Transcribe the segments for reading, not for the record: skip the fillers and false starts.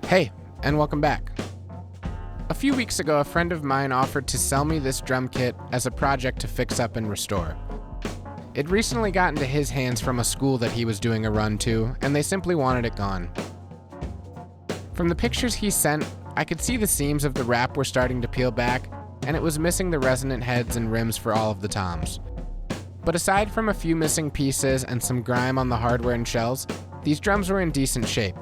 Hey, and welcome back. A few weeks ago, a friend of mine offered to sell me this drum kit as a project to fix up and restore. It recently got into his hands from a school that he was doing a run to, and they simply wanted it gone. From the pictures he sent, I could see the seams of the wrap were starting to peel back, and it was missing the resonant heads and rims for all of the toms. But aside from a few missing pieces and some grime on the hardware and shells, these drums were in decent shape.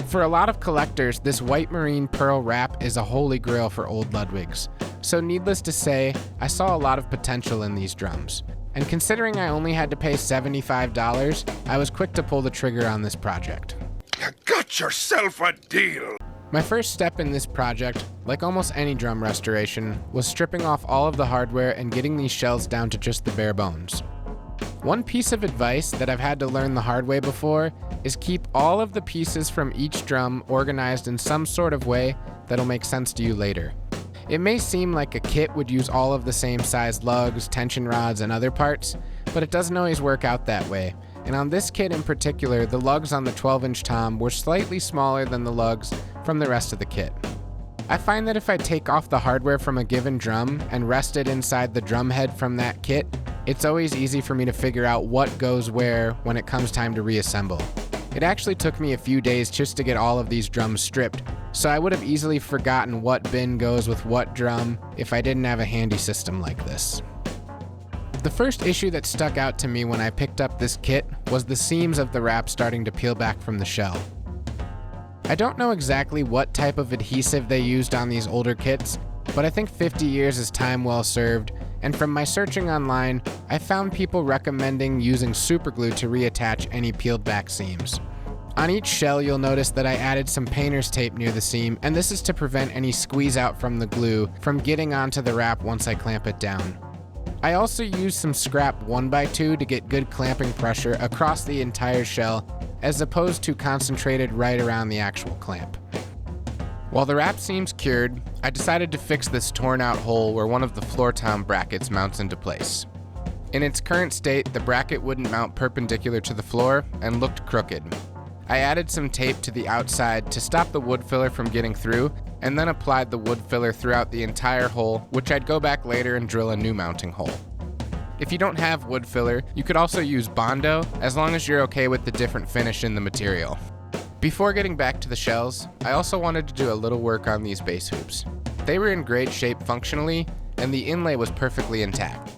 For a lot of collectors, this white marine pearl wrap is a holy grail for old Ludwigs. So needless to say, I saw a lot of potential in these drums. And considering I only had to pay $75, I was quick to pull the trigger on this project. You got yourself a deal! My first step in this project, like almost any drum restoration, was stripping off all of the hardware and getting these shells down to just the bare bones. One piece of advice that I've had to learn the hard way before is keep all of the pieces from each drum organized in some sort of way that'll make sense to you later. It may seem like a kit would use all of the same size lugs, tension rods, and other parts, but it doesn't always work out that way. And on this kit in particular, the lugs on the 12-inch tom were slightly smaller than the lugs from the rest of the kit. I find that if I take off the hardware from a given drum and rest it inside the drum head from that kit, it's always easy for me to figure out what goes where when it comes time to reassemble. It actually took me a few days just to get all of these drums stripped, so I would have easily forgotten what bin goes with what drum if I didn't have a handy system like this. The first issue that stuck out to me when I picked up this kit was the seams of the wrap starting to peel back from the shell. I don't know exactly what type of adhesive they used on these older kits, but I think 50 years is time well served, and from my searching online, I found people recommending using superglue to reattach any peeled back seams. On each shell, you'll notice that I added some painter's tape near the seam, and this is to prevent any squeeze out from the glue from getting onto the wrap once I clamp it down. I also used some scrap 1x2 to get good clamping pressure across the entire shell, as opposed to concentrated right around the actual clamp. While the wrap seems cured, I decided to fix this torn out hole where one of the floor tom brackets mounts into place. In its current state, the bracket wouldn't mount perpendicular to the floor and looked crooked. I added some tape to the outside to stop the wood filler from getting through, and then applied the wood filler throughout the entire hole, which I'd go back later and drill a new mounting hole. If you don't have wood filler, you could also use Bondo, as long as you're okay with the different finish in the material. Before getting back to the shells, I also wanted to do a little work on these bass hoops. They were in great shape functionally, and the inlay was perfectly intact.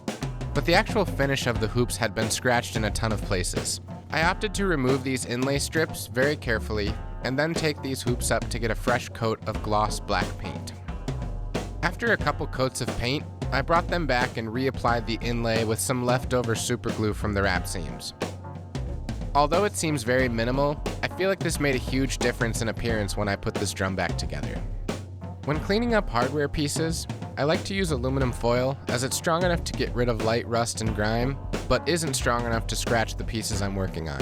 But the actual finish of the hoops had been scratched in a ton of places. I opted to remove these inlay strips very carefully, and then take these hoops up to get a fresh coat of gloss black paint. After a couple coats of paint, I brought them back and reapplied the inlay with some leftover superglue from the wrap seams. Although it seems very minimal, I feel like this made a huge difference in appearance when I put this drum back together. When cleaning up hardware pieces, I like to use aluminum foil as it's strong enough to get rid of light rust and grime, but isn't strong enough to scratch the pieces I'm working on.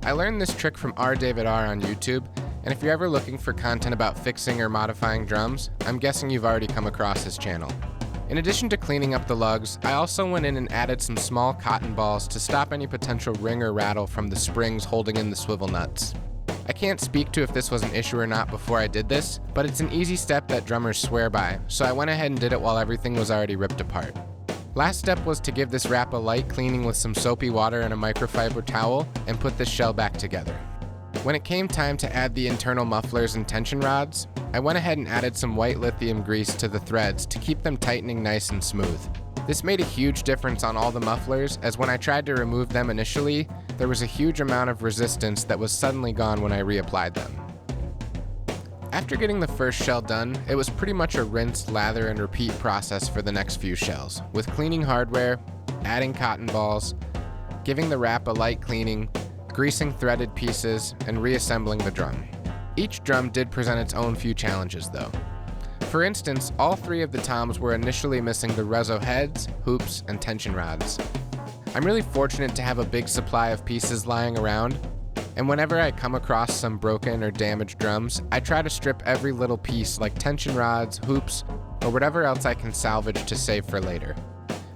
I learned this trick from David R on YouTube, and if you're ever looking for content about fixing or modifying drums, I'm guessing you've already come across his channel. In addition to cleaning up the lugs, I also went in and added some small cotton balls to stop any potential ring or rattle from the springs holding in the swivel nuts. I can't speak to if this was an issue or not before I did this, but it's an easy step that drummers swear by, so I went ahead and did it while everything was already ripped apart. Last step was to give this wrap a light cleaning with some soapy water and a microfiber towel and put this shell back together. When it came time to add the internal mufflers and tension rods, I went ahead and added some white lithium grease to the threads to keep them tightening nice and smooth. This made a huge difference on all the mufflers, as when I tried to remove them initially, there was a huge amount of resistance that was suddenly gone when I reapplied them. After getting the first shell done, it was pretty much a rinse, lather, and repeat process for the next few shells, with cleaning hardware, adding cotton balls, giving the wrap a light cleaning, greasing threaded pieces, and reassembling the drum. Each drum did present its own few challenges though. For instance, all three of the toms were initially missing the reso heads, hoops, and tension rods. I'm really fortunate to have a big supply of pieces lying around, and whenever I come across some broken or damaged drums, I try to strip every little piece like tension rods, hoops, or whatever else I can salvage to save for later.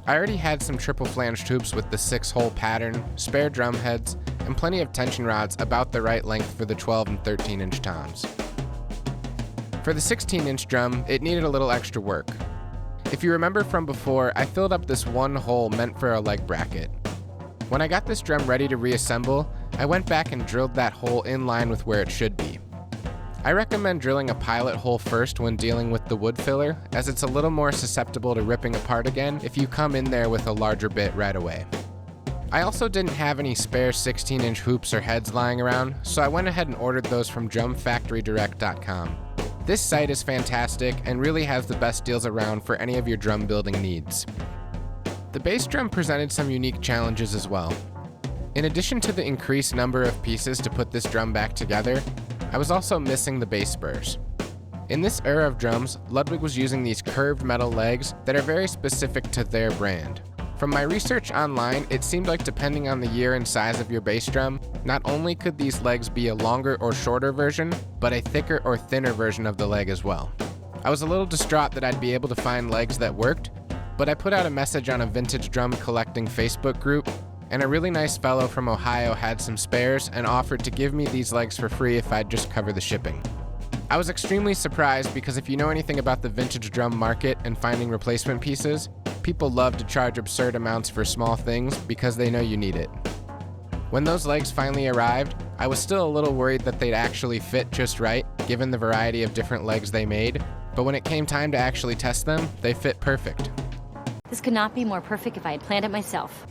I already had some triple flanged hoops with the 6-hole pattern, spare drum heads, and plenty of tension rods about the right length for the 12 and 13-inch toms. For the 16-inch drum, it needed a little extra work. If you remember from before, I filled up this one hole meant for a leg bracket. When I got this drum ready to reassemble, I went back and drilled that hole in line with where it should be. I recommend drilling a pilot hole first when dealing with the wood filler, as it's a little more susceptible to ripping apart again if you come in there with a larger bit right away. I also didn't have any spare 16-inch hoops or heads lying around, so I went ahead and ordered those from drumfactorydirect.com. This site is fantastic and really has the best deals around for any of your drum building needs. The bass drum presented some unique challenges as well. In addition to the increased number of pieces to put this drum back together, I was also missing the bass spurs. In this era of drums, Ludwig was using these curved metal legs that are very specific to their brand. From my research online, it seemed like depending on the year and size of your bass drum, not only could these legs be a longer or shorter version, but a thicker or thinner version of the leg as well. I was a little distraught that I'd be able to find legs that worked, but I put out a message on a vintage drum collecting Facebook group, and a really nice fellow from Ohio had some spares and offered to give me these legs for free if I'd just cover the shipping. I was extremely surprised because if you know anything about the vintage drum market and finding replacement pieces, people love to charge absurd amounts for small things because they know you need it. When those legs finally arrived, I was still a little worried that they'd actually fit just right, given the variety of different legs they made, but when it came time to actually test them, they fit perfect. This could not be more perfect if I had planned it myself.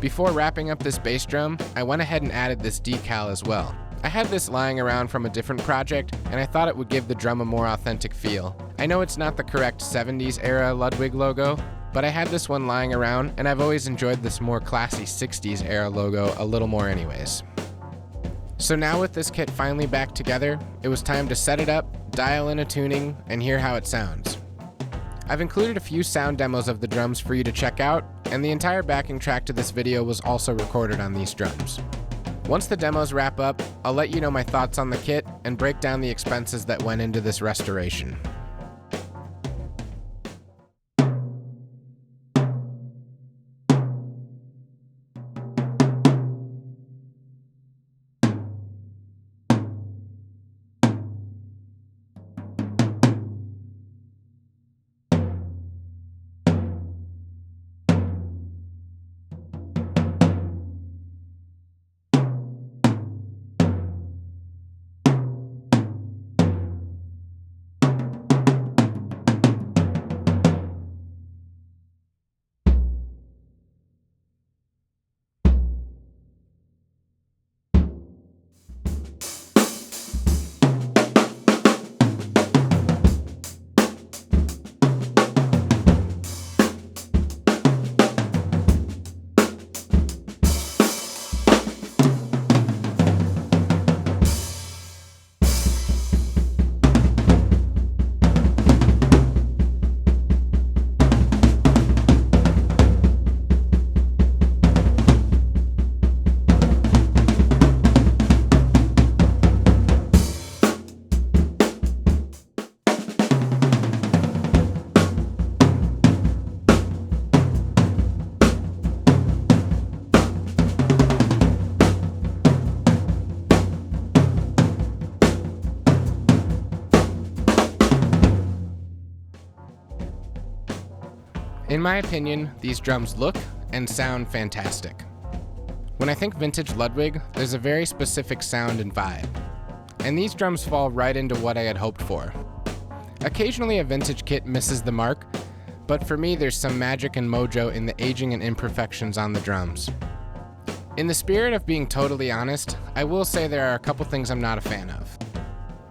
Before wrapping up this bass drum, I went ahead and added this decal as well. I had this lying around from a different project, and I thought it would give the drum a more authentic feel. I know it's not the correct 70s era Ludwig logo, but I had this one lying around, and I've always enjoyed this more classy 60s era logo a little more anyways. So now with this kit finally back together, it was time to set it up, dial in a tuning, and hear how it sounds. I've included a few sound demos of the drums for you to check out, and the entire backing track to this video was also recorded on these drums. Once the demos wrap up, I'll let you know my thoughts on the kit and break down the expenses that went into this restoration. In my opinion, these drums look and sound fantastic. When I think vintage Ludwig, there's a very specific sound and vibe. And these drums fall right into what I had hoped for. Occasionally a vintage kit misses the mark, but for me there's some magic and mojo in the aging and imperfections on the drums. In the spirit of being totally honest, I will say there are a couple things I'm not a fan of.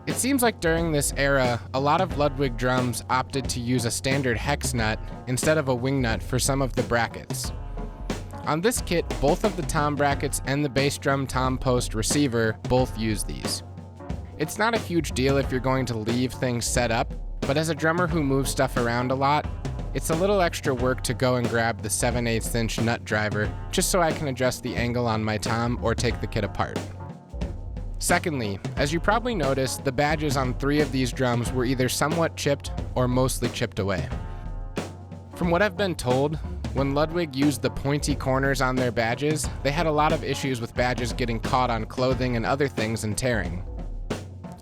It seems like during this era, a lot of Ludwig drums opted to use a standard hex nut instead of a wing nut for some of the brackets. On this kit, both of the tom brackets and the bass drum tom post receiver both use these. It's not a huge deal if you're going to leave things set up, but as a drummer who moves stuff around a lot, it's a little extra work to go and grab the 7/8 inch nut driver just so I can adjust the angle on my tom or take the kit apart. Secondly, as you probably noticed, the badges on 3 of these drums were either somewhat chipped or mostly chipped away. From what I've been told, When Ludwig used the pointy corners on their badges, they had a lot of issues with badges getting caught on clothing and other things and tearing.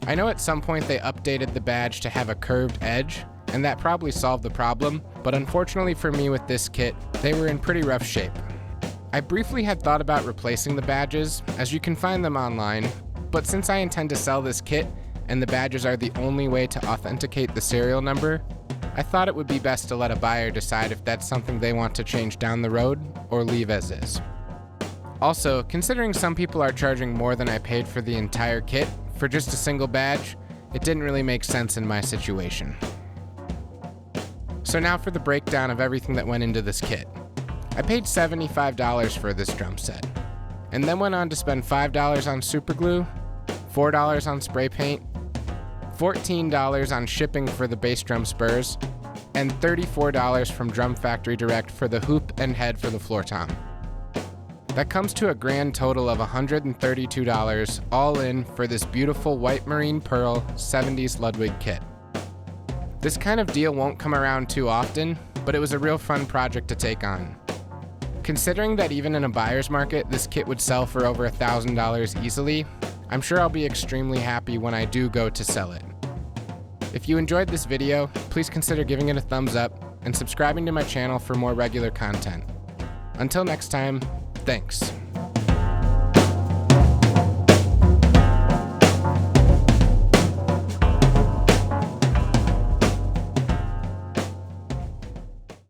I know at some point they updated the badge to have a curved edge, and that probably solved the problem, but unfortunately for me with this kit, they were in pretty rough shape. I briefly had thought about replacing the badges, as you can find them online, but since I intend to sell this kit, and the badges are the only way to authenticate the serial number, I thought it would be best to let a buyer decide if that's something they want to change down the road or leave as is. Also, considering some people are charging more than I paid for the entire kit for just a single badge, it didn't really make sense in my situation. So now for the breakdown of everything that went into this kit. I paid $75 for this drum set, and then went on to spend $5 on super glue, $4 on spray paint, $14 on shipping for the bass drum spurs, and $34 from Drum Factory Direct for the hoop and head for the floor tom. That comes to a grand total of $132 all in for this beautiful white marine pearl 70s Ludwig kit. This kind of deal won't come around too often, but it was a real fun project to take on. Considering that even in a buyer's market, this kit would sell for over $1,000 easily, I'm sure I'll be extremely happy when I do go to sell it. If you enjoyed this video, please consider giving it a thumbs up and subscribing to my channel for more regular content. Until next time, thanks.